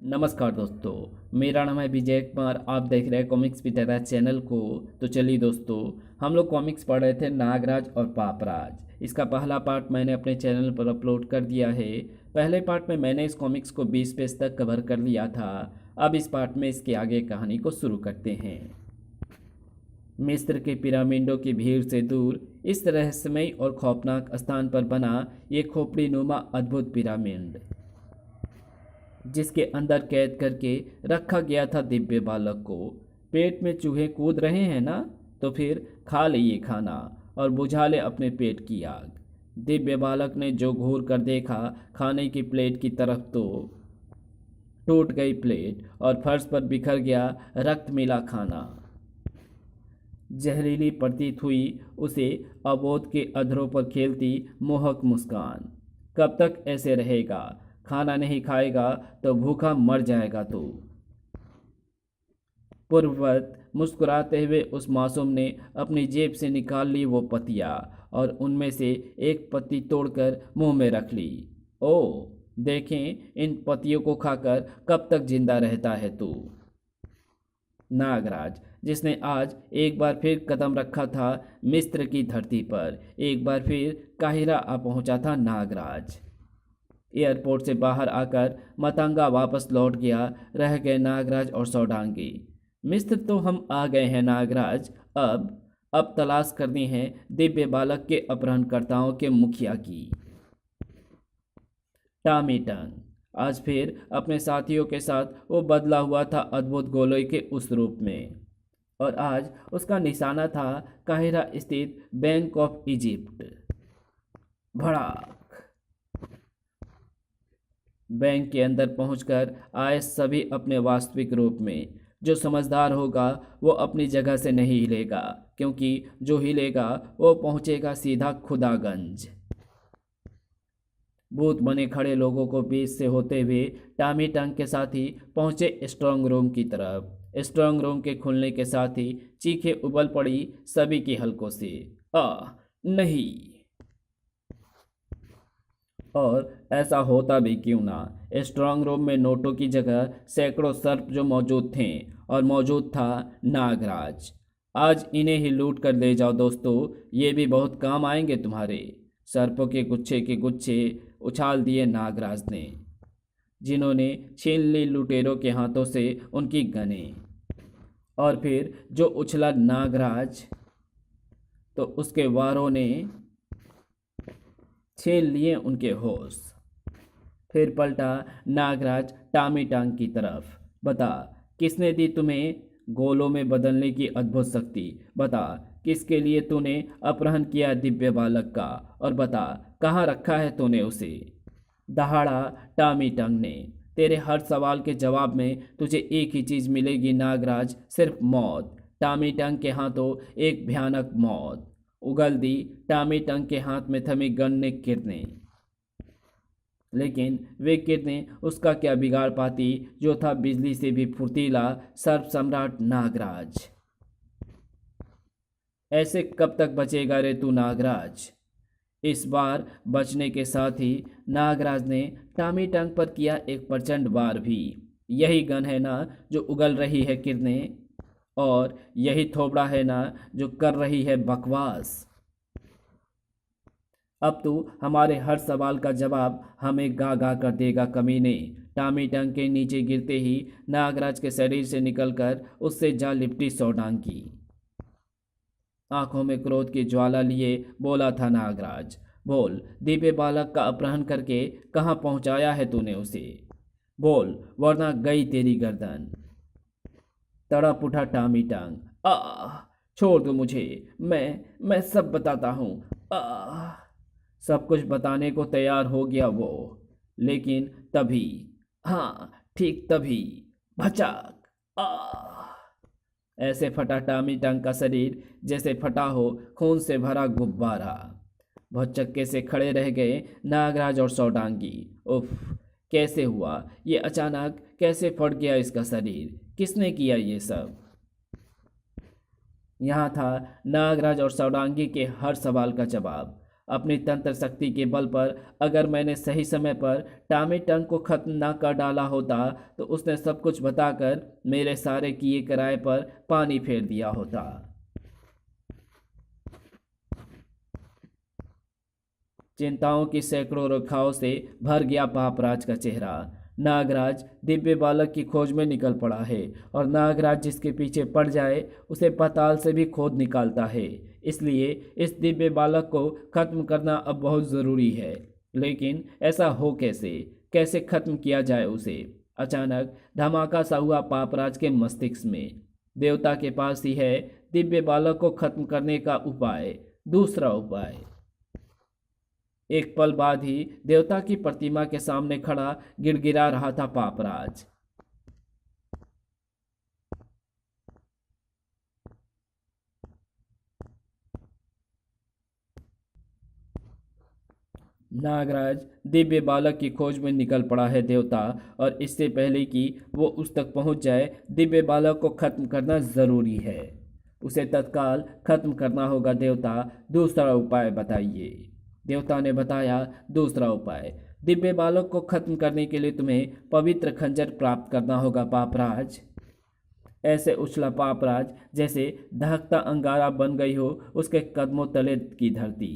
नमस्कार दोस्तों, मेरा नाम है विजय कुमार। आप देख रहे हैं कॉमिक्स पिटारा चैनल को। तो चलिए दोस्तों, हम लोग कॉमिक्स पढ़ रहे थे नागराज और पापराज। इसका पहला पार्ट मैंने अपने चैनल पर अपलोड कर दिया है। पहले पार्ट में मैंने इस कॉमिक्स को 20 पेज तक कवर कर लिया था। अब इस पार्ट में इसके आगे कहानी को शुरू करते हैं। मिस्र के पिरामिडों की भीड़ से दूर इस रहस्यमयी और खौफनाक स्थान पर बना ये खोपड़ी नुमा अद्भुत पिरामिड, जिसके अंदर कैद करके रखा गया था दिव्य बालक को। पेट में चूहे कूद रहे हैं ना, तो फिर खा ले ये खाना और बुझा ले अपने पेट की आग। दिव्य बालक ने जो घूर कर देखा खाने की प्लेट की तरफ, तो टूट गई प्लेट और फर्श पर बिखर गया रक्त मिला खाना। जहरीली प्रतीत हुई उसे अबोध के अधरों पर खेलती मोहक मुस्कान। कब तक ऐसे रहेगा? खाना नहीं खाएगा तो भूखा मर जाएगा तू। पूर्ववत मुस्कुराते हुए उस मासूम ने अपनी जेब से निकाल ली वो पत्तियाँ और उनमें से एक पत्ती तोड़कर मुंह में रख ली। ओ देखें, इन पत्तियों को खाकर कब तक जिंदा रहता है तू। नागराज, जिसने आज एक बार फिर कदम रखा था मिस्र की धरती पर, एक बार फिर काहिरा आ पहुंचा था नागराज। एयरपोर्ट से बाहर आकर मतंगा वापस लौट गया। रह गए नागराज और सौडांगी। मिस्र तो हम आ गए हैं नागराज। अब तलाश करनी है दिव्य बालक के अपहरणकर्ताओं के मुखिया की। टॉमी टंग आज फिर अपने साथियों के साथ वो बदला हुआ था अद्भुत गोलोई के उस रूप में, और आज उसका निशाना था काहिरा स्थित बैंक ऑफ इजिप्ट। भड़ाक! बैंक के अंदर पहुंचकर आए सभी अपने वास्तविक रूप में। जो समझदार होगा वो अपनी जगह से नहीं हिलेगा, क्योंकि जो हिलेगा वो पहुंचेगा सीधा खुदागंज। भूत बने खड़े लोगों को बीच से होते हुए टॉमी टंग के साथी पहुंचे स्ट्रांग रूम की तरफ। स्ट्रांग रूम के खुलने के साथ ही चीखें उबल पड़ी सभी की हलकों से। नहीं! और ऐसा होता भी क्यों ना। स्ट्रांग रूम में नोटों की जगह सैकड़ों सर्प जो मौजूद थे, और मौजूद था नागराज। आज इन्हें ही लूट कर ले जाओ दोस्तों, ये भी बहुत काम आएंगे तुम्हारे। सर्पों के गुच्छे उछाल दिए नागराज ने, जिन्होंने छीन ली लुटेरों के हाथों से उनकी गने। और फिर जो उछला नागराज, तो उसके वारों ने छीन लिए उनके होश। फिर पलटा नागराज टॉमी टंग की तरफ। बता, किसने दी तुम्हें गोलों में बदलने की अद्भुत शक्ति? बता, किसके लिए तूने अपहरण किया दिव्य बालक का? और बता, कहाँ रखा है तूने उसे? दहाड़ा टॉमी टंग ने। तेरे हर सवाल के जवाब में तुझे एक ही चीज मिलेगी नागराज, सिर्फ मौत। टॉमी टंग के हाथों एक भयानक मौत उगल दी टॉमी टंग के हाथ में थमी गन ने किरणें। लेकिन वे किरणें उसका क्या बिगाड़ पाती, जो था बिजली से भी फुर्तीला सर्प सम्राट नागराज। ऐसे कब तक बचेगा रे तू नागराज? इस बार बचने के साथ ही नागराज ने टॉमी टंग पर किया एक प्रचंड वार भी। यही गन है ना जो उगल रही है किरणें, और यही थोबड़ा है ना जो कर रही है बकवास। अब तू हमारे हर सवाल का जवाब हमें गा गा कर देगा कमीने। टॉमी टंग के नीचे गिरते ही नागराज के शरीर से निकलकर उससे जा लिपटी सौडांगी। आंखों में क्रोध की ज्वाला लिए बोला था नागराज, बोल, दिव्य बालक का अपहरण करके कहाँ पहुंचाया है तूने उसे? बोल, वरना गई तेरी गर्दन। तड़प उठा टॉमी टंग। छोड़ दो मुझे, मैं सब बताता हूँ। सब कुछ बताने को तैयार हो गया वो, लेकिन तभी, हाँ ठीक तभी, भचाक! ऐसे फटा टॉमी टंग का शरीर जैसे फटा हो खून से भरा गुब्बारा। भौचक्के से खड़े रह गए नागराज और सौडांगी। उफ, कैसे हुआ ये? अचानक कैसे फट गया इसका शरीर? किसने किया ये सब? यहाँ था नागराज और सौडांगी के हर सवाल का जवाब। अपनी तंत्र शक्ति के बल पर अगर मैंने सही समय पर टामी टंग को खत्म ना कर डाला होता तो उसने सब कुछ बताकर मेरे सारे किए कराए पर पानी फेर दिया होता। चिंताओं की सैकड़ों रेखाओं से भर गया पापराज का चेहरा। नागराज दिव्य बालक की खोज में निकल पड़ा है और नागराज जिसके पीछे पड़ जाए उसे पाताल से भी खोद निकालता है। इसलिए इस दिव्य बालक को खत्म करना अब बहुत ज़रूरी है। लेकिन ऐसा हो कैसे, कैसे खत्म किया जाए उसे? अचानक धमाका सा हुआ पापराज के मस्तिष्क में। देवता के पास ही है दिव्य बालक को खत्म करने का उपाय, दूसरा उपाय। एक पल बाद ही देवता की प्रतिमा के सामने खड़ा गिड़गिड़ा रहा था पापराज। नागराज दिव्य बालक की खोज में निकल पड़ा है देवता, और इससे पहले कि वो उस तक पहुंच जाए दिव्य बालक को खत्म करना जरूरी है। उसे तत्काल खत्म करना होगा देवता, दूसरा उपाय बताइए। देवता ने बताया, दूसरा उपाय, दिव्य बालक को खत्म करने के लिए तुम्हें पवित्र खंजर प्राप्त करना होगा पापराज। ऐसे उछला पापराज जैसे दहकता अंगारा बन गई हो उसके कदमों तले की धरती।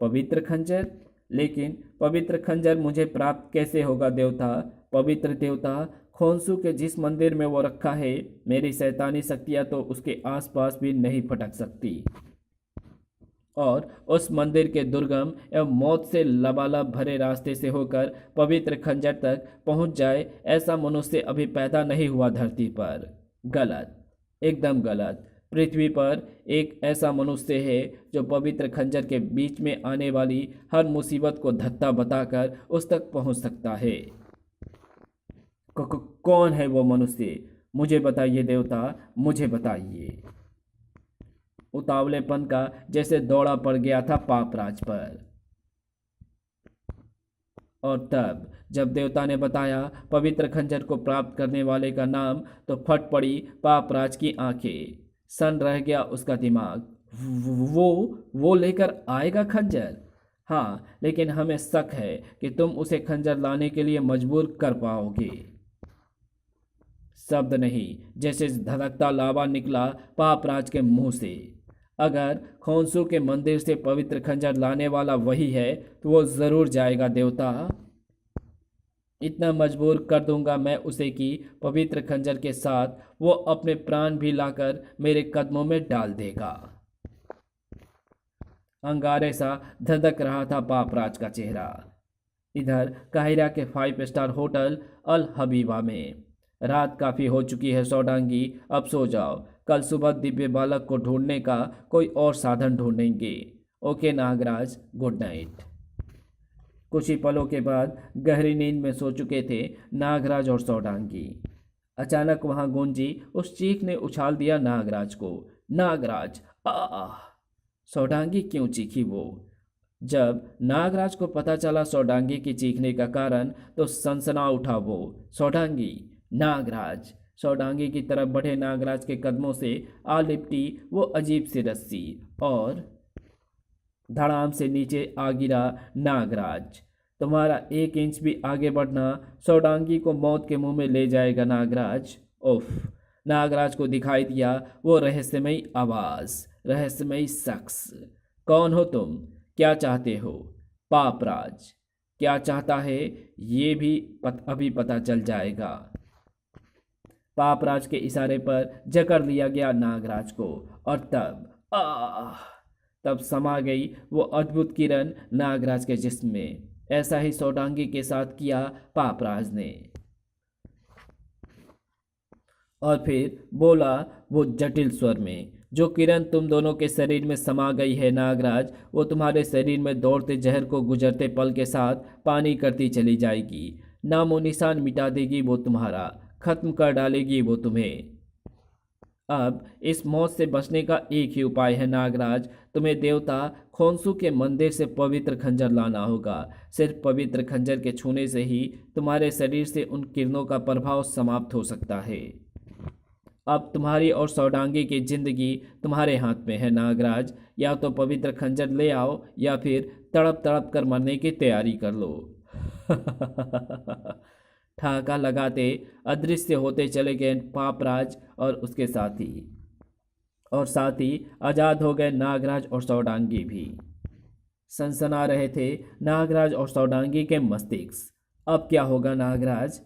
पवित्र खंजर? लेकिन पवित्र खंजर मुझे प्राप्त कैसे होगा देवता? पवित्र देवता, खोंसू के जिस मंदिर में वो रखा है, मेरी शैतानी शक्तियाँ तो उसके आसपास भी नहीं फटक सकती। और उस मंदिर के दुर्गम एवं मौत से लबालब भरे रास्ते से होकर पवित्र खंजर तक पहुंच जाए, ऐसा मनुष्य अभी पैदा नहीं हुआ धरती पर। गलत, एकदम गलत। पृथ्वी पर एक ऐसा मनुष्य है जो पवित्र खंजर के बीच में आने वाली हर मुसीबत को धत्ता बताकर उस तक पहुंच सकता है। कौन है वो मनुष्य? मुझे बताइए देवता, मुझे बताइए। उतावलेपन का जैसे दौड़ा पड़ गया था पापराज पर। और तब जब देवता ने बताया पवित्र खंजर को प्राप्त करने वाले का नाम, तो फट पड़ी पापराज की आंखें, सन रह गया उसका दिमाग। वो लेकर आएगा खंजर? हाँ, लेकिन हमें शक है कि तुम उसे खंजर लाने के लिए मजबूर कर पाओगे। शब्द नहीं, जैसे धड़कता लावा निकला पापराज के मुंह से। अगर खोंसू के मंदिर से पवित्र खंजर लाने वाला वही है तो वो जरूर जाएगा देवता। इतना मजबूर कर दूंगा मैं उसे कि पवित्र खंजर के साथ वो अपने प्राण भी लाकर मेरे कदमों में डाल देगा। अंगारे सा धधक रहा था पापराज का चेहरा। इधर काहिरा के 5 स्टार होटल अल हबीबा में रात काफ़ी हो चुकी है सौडांगी, अब सो जाओ। कल सुबह दिव्य बालक को ढूंढने का कोई और साधन ढूंढेंगे। Okay Nagaraj, good night. कुछ ही पलों के बाद गहरी नींद में सो चुके थे नागराज और सौडांगी। अचानक वहां गूंजी उस चीख ने उछाल दिया नागराज को। नागराज! आह! सौडांगी क्यों चीखी वो? जब नागराज को पता चला सौडांगी की चीखने का कारण तो सनसना उठा वो। सौडांगी! नागराज! सौडांगी की तरफ बढ़े नागराज के कदमों से आ लिपटी वो अजीब सी रस्सी और धड़ाम से नीचे आ गिरा नागराज। तुम्हारा 1 इंच भी आगे बढ़ना सौडांगी को मौत के मुंह में ले जाएगा नागराज। उफ! नागराज को दिखाई दिया वो रहस्यमयी आवाज, रहस्यमयी शख्स। कौन हो तुम? क्या चाहते हो? पापराज क्या चाहता है ये भी अभी पता चल जाएगा। पापराज के इशारे पर जकड़ लिया गया नागराज को और तब समा गई वो अद्भुत किरण नागराज के जिस्म में। ऐसा ही सौडांगी के साथ किया पापराज ने। और फिर बोला वो जटिल स्वर में, जो किरण तुम दोनों के शरीर में समा गई है नागराज, वो तुम्हारे शरीर में दौड़ते जहर को गुजरते पल के साथ पानी करती चली जाएगी। नामो निशान मिटा देगी वो तुम्हारा, खत्म कर डालेगी वो तुम्हें। अब इस मौत से बचने का एक ही उपाय है नागराज, तुम्हें देवता खोंसू के मंदिर से पवित्र खंजर लाना होगा। सिर्फ पवित्र खंजर के छूने से ही तुम्हारे शरीर से उन किरणों का प्रभाव समाप्त हो सकता है। अब तुम्हारी और सौडांगी की जिंदगी तुम्हारे हाथ में है नागराज। या तो पवित्र खंजर ले आओ या फिर तड़प तड़प कर मरने की तैयारी कर लो। ठहाका लगाते अदृश्य होते चले गए पापराज और साथ ही आजाद हो गए नागराज और सौडांगी भी। सनसना रहे थे नागराज और सौडांगी के मस्तिष्क। अब क्या होगा नागराज?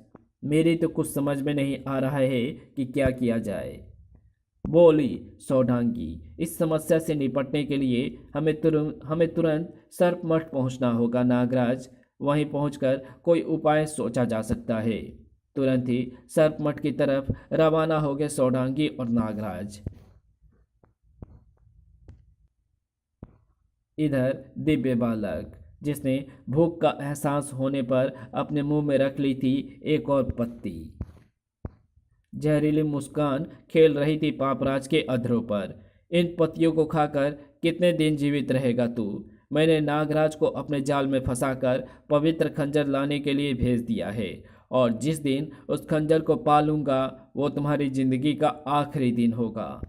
मेरी तो कुछ समझ में नहीं आ रहा है कि क्या किया जाए। बोली सौडांगी, इस समस्या से निपटने के लिए हमें तुरंत सर्पमठ पहुंचना होगा नागराज। वहीं पहुंचकर कोई उपाय सोचा जा सकता है। तुरंत ही सर्पमठ की तरफ रवाना हो गए सौडांगी और नागराज। इधर दिव्य बालक, जिसने भूख का एहसास होने पर अपने मुंह में रख ली थी एक और पत्ती, जहरीली मुस्कान खेल रही थी पापराज के अधरों पर। इन पत्तियों को खाकर कितने दिन जीवित रहेगा तू? मैंने नागराज को अपने जाल में फंसाकर पवित्र खंजर लाने के लिए भेज दिया है, और जिस दिन उस खंजर को पा लूंगा वो तुम्हारी जिंदगी का आखिरी दिन होगा।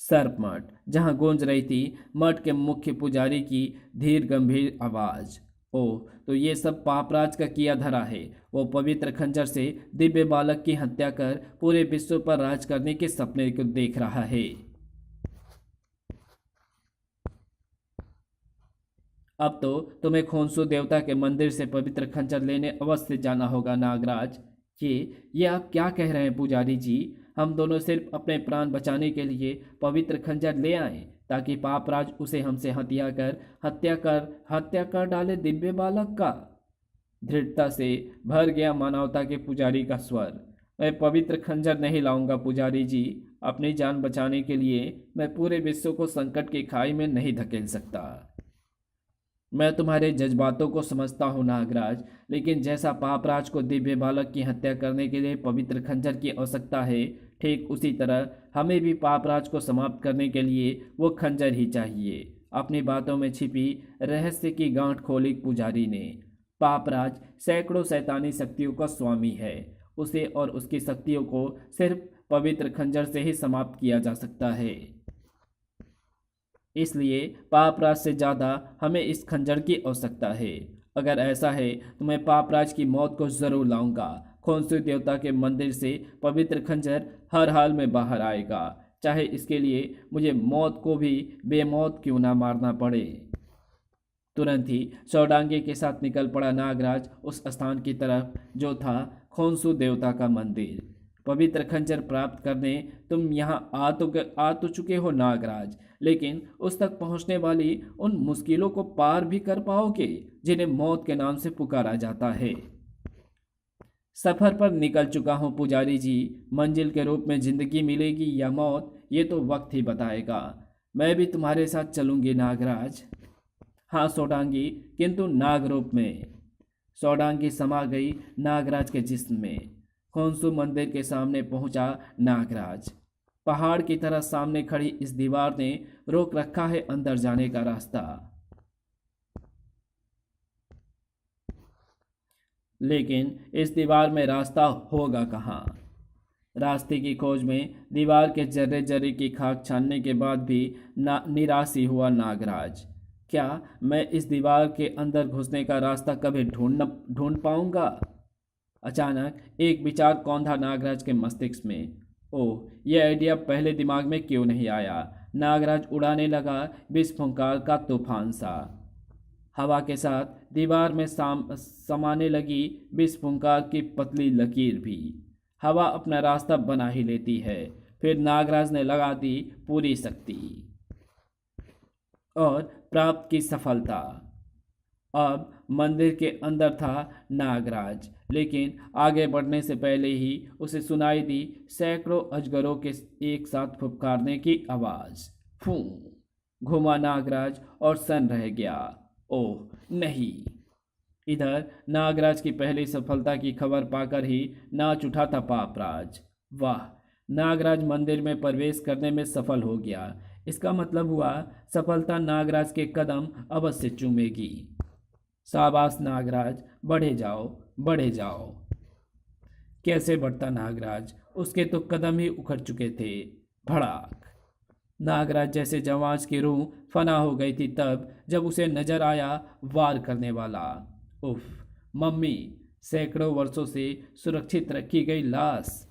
सर्प मठ, जहां गूंज रही थी मठ के मुख्य पुजारी की धीर गंभीर आवाज। ओह, तो ये सब पापराज का किया धरा है। वो पवित्र खंजर से दिव्य बालक की हत्या कर पूरे विश्व पर राज करने के सपने को देख रहा है। अब तो तुम्हें खोंसू देवता के मंदिर से पवित्र खंजर लेने अवश्य जाना होगा नागराज। ये आप क्या कह रहे हैं पुजारी जी? हम दोनों सिर्फ अपने प्राण बचाने के लिए पवित्र खंजर ले आए ताकि पापराज उसे हमसे हत्या कर डाले दिव्य बालक का। दृढ़ता से भर गया मानवता के पुजारी का स्वर। मैं पवित्र खंजर नहीं लाऊंगा पुजारी जी। अपनी जान बचाने के लिए मैं पूरे विश्व को संकट की खाई में नहीं धकेल सकता। मैं तुम्हारे जज्बातों को समझता हूँ नागराज, लेकिन जैसा पापराज को दिव्य बालक की हत्या करने के लिए पवित्र खंजर की आवश्यकता है, ठीक उसी तरह हमें भी पापराज को समाप्त करने के लिए वो खंजर ही चाहिए। अपनी बातों में छिपी रहस्य की गांठ खोली पुजारी ने। पापराज सैकड़ों शैतानी शक्तियों का स्वामी है। उसे और उसकी शक्तियों को सिर्फ पवित्र खंजर से ही समाप्त किया जा सकता है। इसलिए पापराज से ज़्यादा हमें इस खंजर की आवश्यकता है। अगर ऐसा है तो मैं पापराज की मौत को जरूर लाऊंगा। खोंसू देवता के मंदिर से पवित्र खंजर हर हाल में बाहर आएगा, चाहे इसके लिए मुझे मौत को भी बेमौत क्यों ना मारना पड़े। तुरंत ही सौडांगी के साथ निकल पड़ा नागराज उस स्थान की तरफ जो था खोंसू देवता का मंदिर। पवित्र खंजर प्राप्त करने तुम यहाँ आ तो चुके हो नागराज, लेकिन उस तक पहुँचने वाली उन मुश्किलों को पार भी कर पाओगे जिन्हें मौत के नाम से पुकारा जाता है। सफर पर निकल चुका हूँ पुजारी जी। मंजिल के रूप में जिंदगी मिलेगी या मौत, ये तो वक्त ही बताएगा। मैं भी तुम्हारे साथ चलूंगी नागराज। हाँ सौडांगी, किंतु नाग रूप में। सौडांगी समा गई नागराज के जिस्म में। खोंसू मंदिर के सामने पहुंचा नागराज। पहाड़ की तरह सामने खड़ी इस दीवार ने रोक रखा है अंदर जाने का रास्ता। लेकिन इस दीवार में रास्ता होगा कहाँ? रास्ते की खोज में दीवार के जर्रे जर्रे की खाक छानने के बाद भी निराश ही हुआ नागराज। क्या मैं इस दीवार के अंदर घुसने का रास्ता कभी ढूंढ पाऊंगा? अचानक एक विचार कौंधा नागराज के मस्तिष्क में। ओह, यह आइडिया पहले दिमाग में क्यों नहीं आया? नागराज उड़ाने लगा विस्फुंकार का तूफान सा। हवा के साथ दीवार में समाने लगी विस्फुंकार की पतली लकीर भी। हवा अपना रास्ता बना ही लेती है। फिर नागराज ने लगा दी पूरी शक्ति और प्राप्त की सफलता। अब मंदिर के अंदर था नागराज, लेकिन आगे बढ़ने से पहले ही उसे सुनाई दी सैकड़ों अजगरों के एक साथ फुफकारने की आवाज। फूं! घुमा नागराज और सन रह गया। ओह नहीं! इधर नागराज की पहली सफलता की खबर पाकर ही नाच उठा था पापराज। वाह! नागराज मंदिर में प्रवेश करने में सफल हो गया। इसका मतलब हुआ सफलता नागराज के कदम अवश्य चूमेगी। शाबाश नागराज, बढ़े जाओ बढ़े जाओ। कैसे बढ़ता नागराज? उसके तो कदम ही उखड़ चुके थे। भड़ाक! नागराज जैसे जवान की रूह फना हो गई थी तब जब उसे नजर आया वार करने वाला। उफ, मम्मी, सैकड़ों वर्षों से सुरक्षित रखी गई लाश,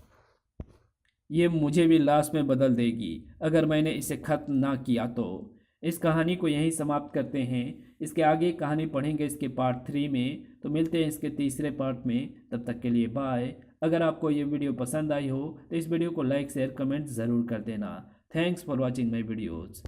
ये मुझे भी लाश में बदल देगी अगर मैंने इसे खत्म ना किया तो। इस कहानी को यहीं समाप्त करते हैं। इसके आगे कहानी पढ़ेंगे इसके पार्ट 3 में, तो मिलते हैं इसके तीसरे पार्ट में। तब तक के लिए बाय। अगर आपको ये वीडियो पसंद आई हो तो इस वीडियो को लाइक शेयर कमेंट ज़रूर कर देना। Thanks for watching my videos.